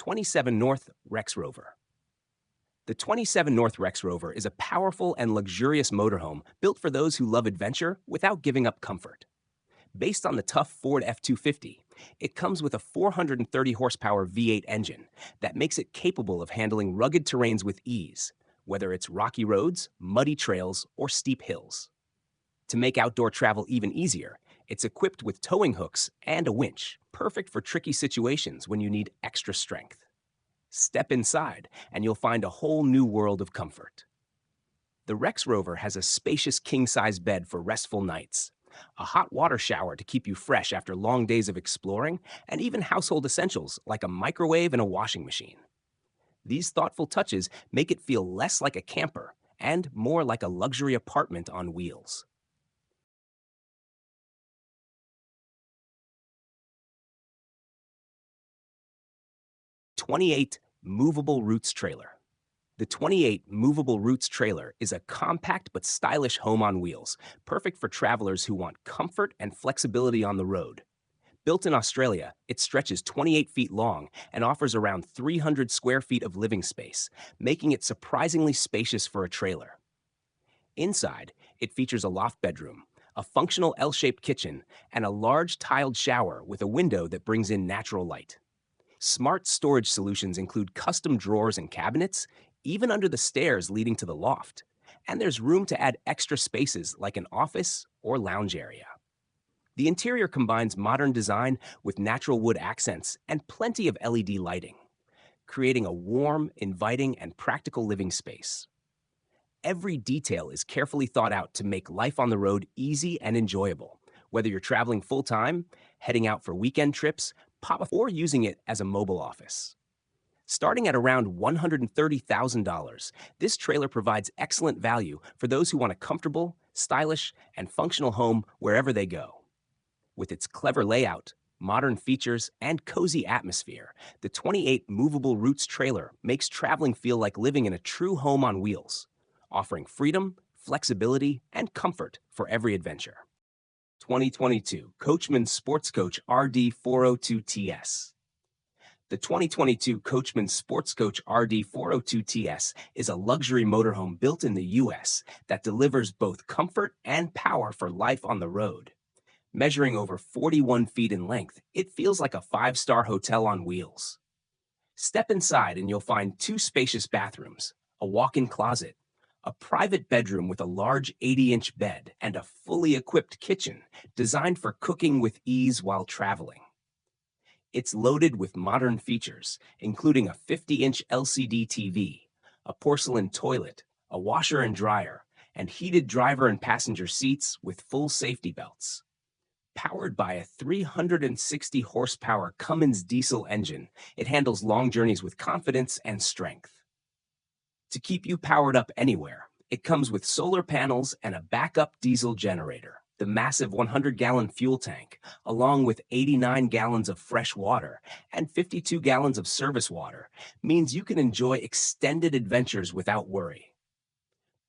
27 North Rex Rover. The 27 North Rex Rover is a powerful and luxurious motorhome built for those who love adventure without giving up comfort. Based on the tough Ford F-250, it comes with a 430 horsepower V8 engine that makes it capable of handling rugged terrains with ease, whether it's rocky roads, muddy trails, or steep hills. To make outdoor travel even easier, it's equipped with towing hooks and a winch, perfect for tricky situations when you need extra strength. Step inside, and you'll find a whole new world of comfort. The Rex Rover has a spacious king-size bed for restful nights, a hot water shower to keep you fresh after long days of exploring, and even household essentials like a microwave and a washing machine. These thoughtful touches make it feel less like a camper and more like a luxury apartment on wheels. 28 Movable Roots Trailer. The 28 Movable Roots Trailer is a compact but stylish home on wheels, perfect for travelers who want comfort and flexibility on the road. Built in Australia, it stretches 28 feet long and offers around 300 square feet of living space, making it surprisingly spacious for a trailer. Inside, it features a loft bedroom, a functional L-shaped kitchen, and a large tiled shower with a window that brings in natural light. Smart storage solutions include custom drawers and cabinets, even under the stairs leading to the loft. And there's room to add extra spaces like an office or lounge area. The interior combines modern design with natural wood accents and plenty of LED lighting, creating a warm, inviting, and practical living space. Every detail is carefully thought out to make life on the road easy and enjoyable, whether you're traveling full-time, heading out for weekend trips, or using it as a mobile office. Starting at around $130,000, this trailer provides excellent value for those who want a comfortable, stylish, and functional home wherever they go. With its clever layout, modern features, and cozy atmosphere, the 28 Movable Roots Trailer makes traveling feel like living in a true home on wheels, offering freedom, flexibility, and comfort for every adventure. 2022 Coachman Sports Coach RD402TS. The 2022 Coachman Sports Coach RD402TS is a luxury motorhome built in the US that delivers both comfort and power for life on the road. Measuring over 41 feet in length, it feels like a five-star hotel on wheels. Step inside and you'll find two spacious bathrooms, a walk-in closet, a private bedroom with a large 80-inch bed, and a fully equipped kitchen designed for cooking with ease while traveling. It's loaded with modern features, including a 50-inch LCD TV, a porcelain toilet, a washer and dryer, and heated driver and passenger seats with full safety belts. Powered by a 360 horsepower Cummins diesel engine, it handles long journeys with confidence and strength. To keep you powered up anywhere, it comes with solar panels and a backup diesel generator. The massive 100-gallon fuel tank, along with 89 gallons of fresh water and 52 gallons of service water, means you can enjoy extended adventures without worry.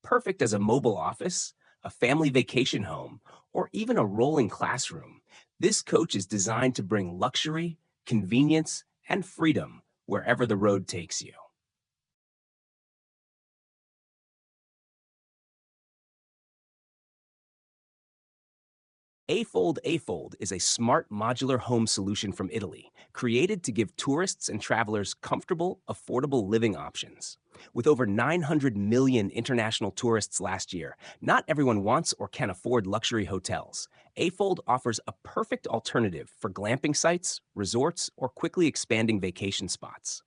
Perfect as a mobile office, a family vacation home, or even a rolling classroom, this coach is designed to bring luxury, convenience, and freedom wherever the road takes you. A-Fold is a smart modular home solution from Italy, created to give tourists and travelers comfortable, affordable living options. With over 900 million international tourists last year, not everyone wants or can afford luxury hotels. A-Fold offers a perfect alternative for glamping sites, resorts, or quickly expanding vacation spots.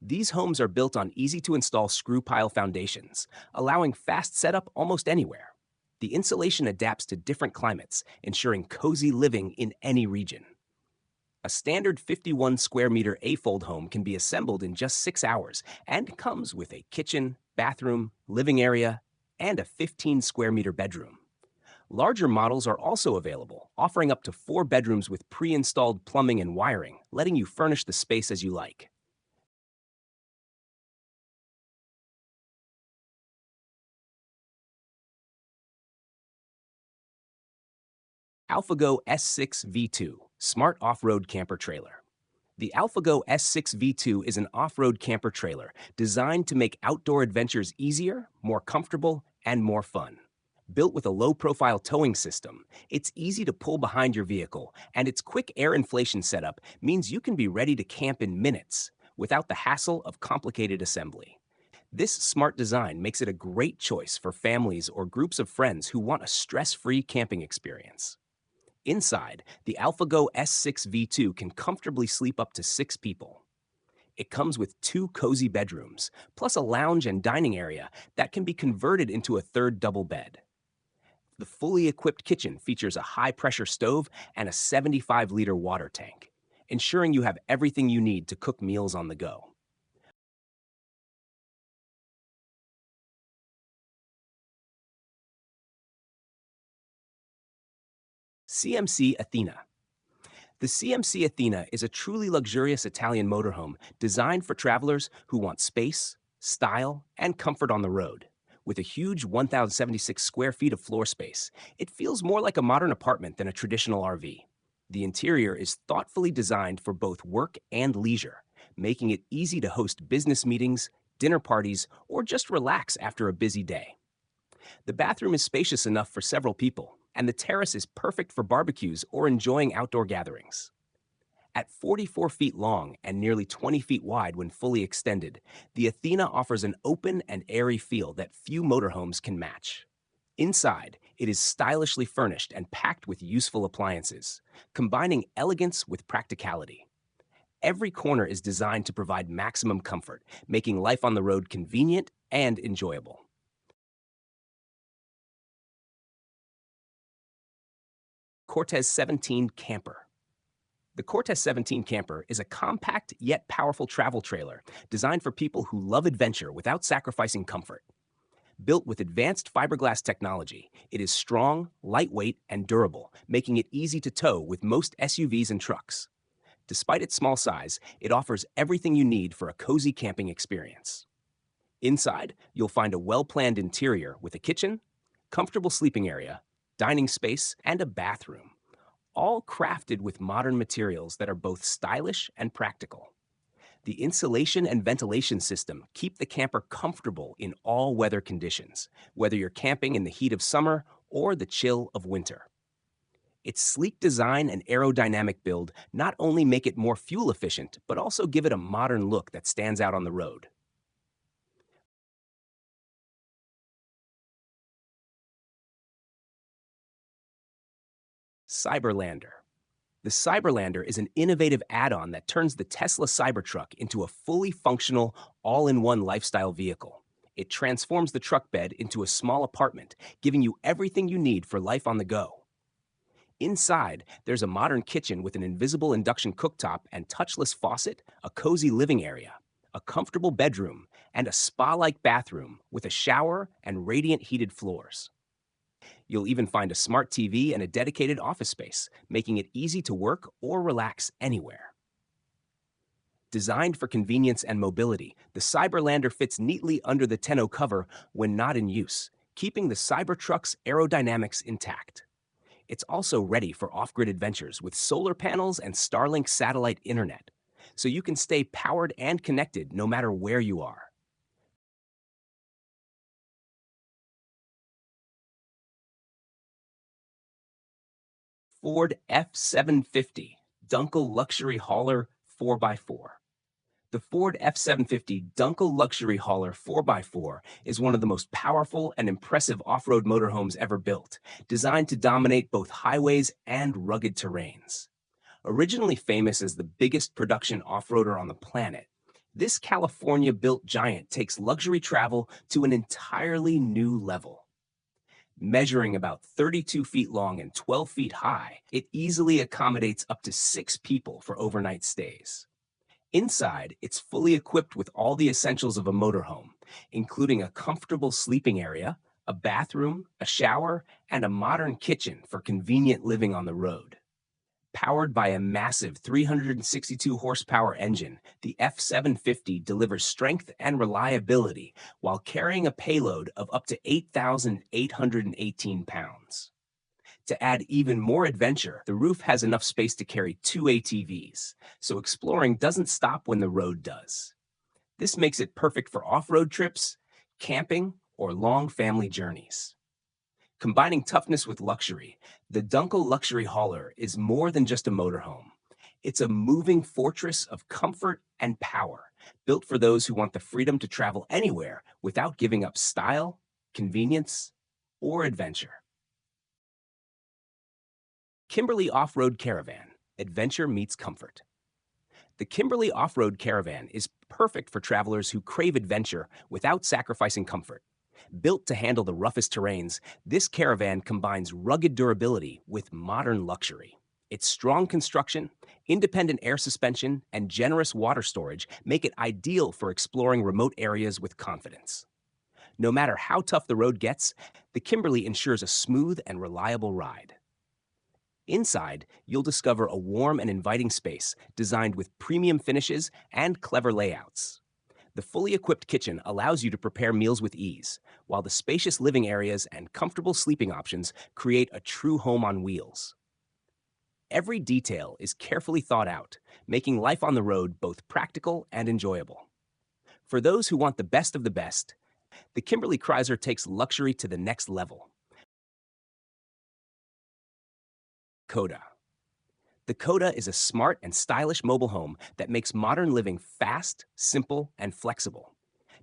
These homes are built on easy-to-install screw pile foundations, allowing fast setup almost anywhere. The insulation adapts to different climates, ensuring cozy living in any region. A standard 51 square meter A-Fold home can be assembled in just 6 hours and comes with a kitchen, bathroom, living area, and a 15 square meter bedroom. Larger models are also available, offering up to 4 bedrooms with pre-installed plumbing and wiring, letting you furnish the space as you like. AlphaGo S6 V2 Smart Off-Road Camper Trailer. The AlphaGo S6 V2 is an off-road camper trailer designed to make outdoor adventures easier, more comfortable, and more fun. Built with a low-profile towing system, it's easy to pull behind your vehicle, and its quick air inflation setup means you can be ready to camp in minutes without the hassle of complicated assembly. This smart design makes it a great choice for families or groups of friends who want a stress-free camping experience. Inside, the AlphaGo S6 V2 can comfortably sleep up to 6 people. It comes with 2 cozy bedrooms, plus a lounge and dining area that can be converted into a third double bed. The fully equipped kitchen features a high-pressure stove and a 75-liter water tank, ensuring you have everything you need to cook meals on the go. CMC Athena. The CMC Athena is a truly luxurious Italian motorhome designed for travelers who want space, style, and comfort on the road. With a huge 1,076 square feet of floor space, it feels more like a modern apartment than a traditional RV. The interior is thoughtfully designed for both work and leisure, making it easy to host business meetings, dinner parties, or just relax after a busy day. The bathroom is spacious enough for several people, and the terrace is perfect for barbecues or enjoying outdoor gatherings. At 44 feet long and nearly 20 feet wide when fully extended, the Athena offers an open and airy feel that few motorhomes can match. Inside, it is stylishly furnished and packed with useful appliances, combining elegance with practicality. Every corner is designed to provide maximum comfort, making life on the road convenient and enjoyable. Cortez 17 Camper. The Cortez 17 Camper is a compact yet powerful travel trailer designed for people who love adventure without sacrificing comfort. Built with advanced fiberglass technology, it is strong, lightweight, and durable, making it easy to tow with most SUVs and trucks. Despite its small size, it offers everything you need for a cozy camping experience. Inside, you'll find a well-planned interior with a kitchen, comfortable sleeping area, dining space, and a bathroom, all crafted with modern materials that are both stylish and practical. The insulation and ventilation system keep the camper comfortable in all weather conditions, whether you're camping in the heat of summer or the chill of winter. Its sleek design and aerodynamic build not only make it more fuel efficient, but also give it a modern look that stands out on the road. Cyberlander. The Cyberlander is an innovative add-on that turns the Tesla Cybertruck into a fully functional, all-in-one lifestyle vehicle. It transforms the truck bed into a small apartment, giving you everything you need for life on the go. Inside, there's a modern kitchen with an invisible induction cooktop and touchless faucet, a cozy living area, a comfortable bedroom, and a spa-like bathroom with a shower and radiant heated floors. You'll even find a smart TV and a dedicated office space, making it easy to work or relax anywhere. Designed for convenience and mobility, the Cyberlander fits neatly under the tonneau cover when not in use, keeping the Cybertruck's aerodynamics intact. It's also ready for off-grid adventures with solar panels and Starlink satellite internet, so you can stay powered and connected no matter where you are. Ford F750 Dunkel Luxury Hauler 4x4. The Ford F750 Dunkel Luxury Hauler 4x4 is one of the most powerful and impressive off-road motorhomes ever built, designed to dominate both highways and rugged terrains. Originally famous as the biggest production off-roader on the planet, this California-built giant takes luxury travel to an entirely new level. Measuring about 32 feet long and 12 feet high, it easily accommodates up to 6 people for overnight stays. Inside, it's fully equipped with all the essentials of a motorhome, including a comfortable sleeping area, a bathroom, a shower, and a modern kitchen for convenient living on the road. Powered by a massive 362 horsepower engine, the F750 delivers strength and reliability while carrying a payload of up to 8,818 pounds. To add even more adventure, the roof has enough space to carry two ATVs, so exploring doesn't stop when the road does. This makes it perfect for off-road trips, camping, or long family journeys. Combining toughness with luxury, the Dunkel Luxury Hauler is more than just a motorhome. It's a moving fortress of comfort and power, built for those who want the freedom to travel anywhere without giving up style, convenience, or adventure. Kimberly Off-Road Caravan. Adventure meets comfort. The Kimberly Off-Road Caravan is perfect for travelers who crave adventure without sacrificing comfort. Built to handle the roughest terrains, this caravan combines rugged durability with modern luxury. Its strong construction, independent air suspension, and generous water storage make it ideal for exploring remote areas with confidence. No matter how tough the road gets, the Kimberly ensures a smooth and reliable ride. Inside, you'll discover a warm and inviting space designed with premium finishes and clever layouts. The fully equipped kitchen allows you to prepare meals with ease, while the spacious living areas and comfortable sleeping options create a true home on wheels. Every detail is carefully thought out, making life on the road both practical and enjoyable. For those who want the best of the best, the Kimberly Chrysler takes luxury to the next level. Coda. The Coda is a smart and stylish mobile home that makes modern living fast, simple, and flexible.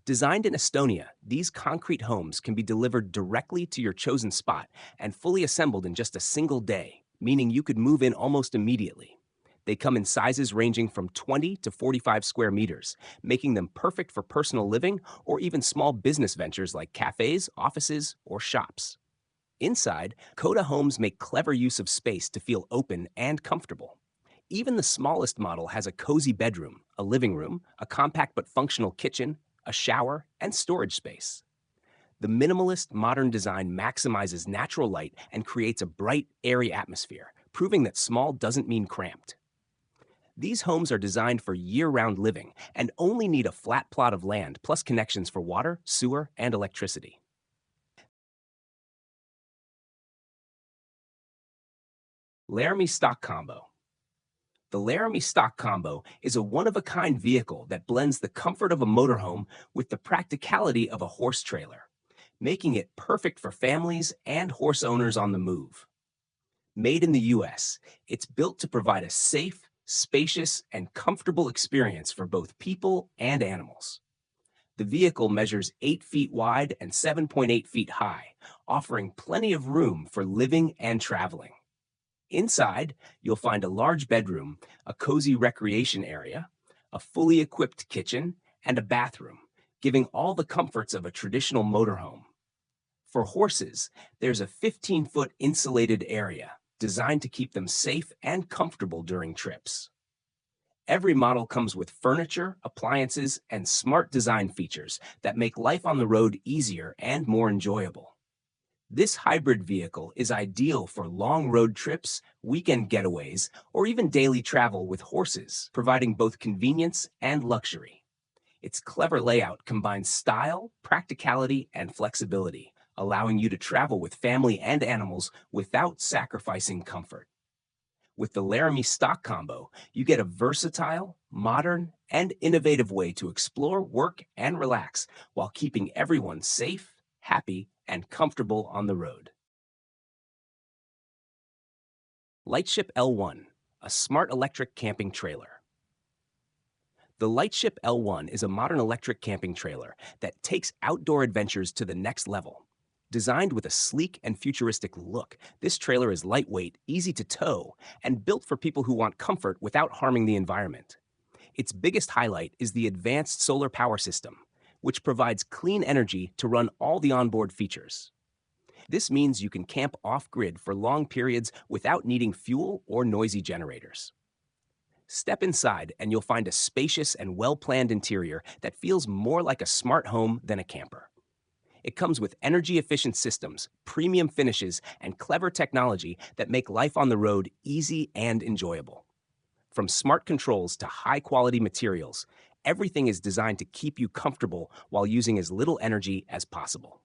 Designed in Estonia, these concrete homes can be delivered directly to your chosen spot and fully assembled in just a single day, meaning you could move in almost immediately. They come in sizes ranging from 20 to 45 square meters, making them perfect for personal living or even small business ventures like cafes, offices, or shops. Inside, Coda homes make clever use of space to feel open and comfortable. Even the smallest model has a cozy bedroom, a living room, a compact but functional kitchen, a shower, and storage space. The minimalist modern design maximizes natural light and creates a bright, airy atmosphere, proving that small doesn't mean cramped. These homes are designed for year-round living and only need a flat plot of land plus connections for water, sewer, and electricity. Laramie Stock Combo. The Laramie Stock Combo is a one-of-a-kind vehicle that blends the comfort of a motorhome with the practicality of a horse trailer, making it perfect for families and horse owners on the move. Made in the US, it's built to provide a safe, spacious, and comfortable experience for both people and animals. The vehicle measures 8 feet wide and 7.8 feet high, offering plenty of room for living and traveling. Inside, you'll find a large bedroom, a cozy recreation area, a fully equipped kitchen, and a bathroom, giving all the comforts of a traditional motorhome. For horses, there's a 15-foot insulated area designed to keep them safe and comfortable during trips. Every model comes with furniture, appliances, and smart design features that make life on the road easier and more enjoyable. This hybrid vehicle is ideal for long road trips, weekend getaways, or even daily travel with horses, providing both convenience and luxury. Its clever layout combines style, practicality, and flexibility, allowing you to travel with family and animals without sacrificing comfort. With the Laramie Stock Combo, you get a versatile, modern, and innovative way to explore, work, and relax while keeping everyone safe, happy, and comfortable on the road. Lightship L1, a smart electric camping trailer. The Lightship L1 is a modern electric camping trailer that takes outdoor adventures to the next level. Designed with a sleek and futuristic look, this trailer is lightweight, easy to tow, and built for people who want comfort without harming the environment. Its biggest highlight is the advanced solar power system, which provides clean energy to run all the onboard features. This means you can camp off-grid for long periods without needing fuel or noisy generators. Step inside and you'll find a spacious and well-planned interior that feels more like a smart home than a camper. It comes with energy-efficient systems, premium finishes, and clever technology that make life on the road easy and enjoyable. From smart controls to high-quality materials, everything is designed to keep you comfortable while using as little energy as possible.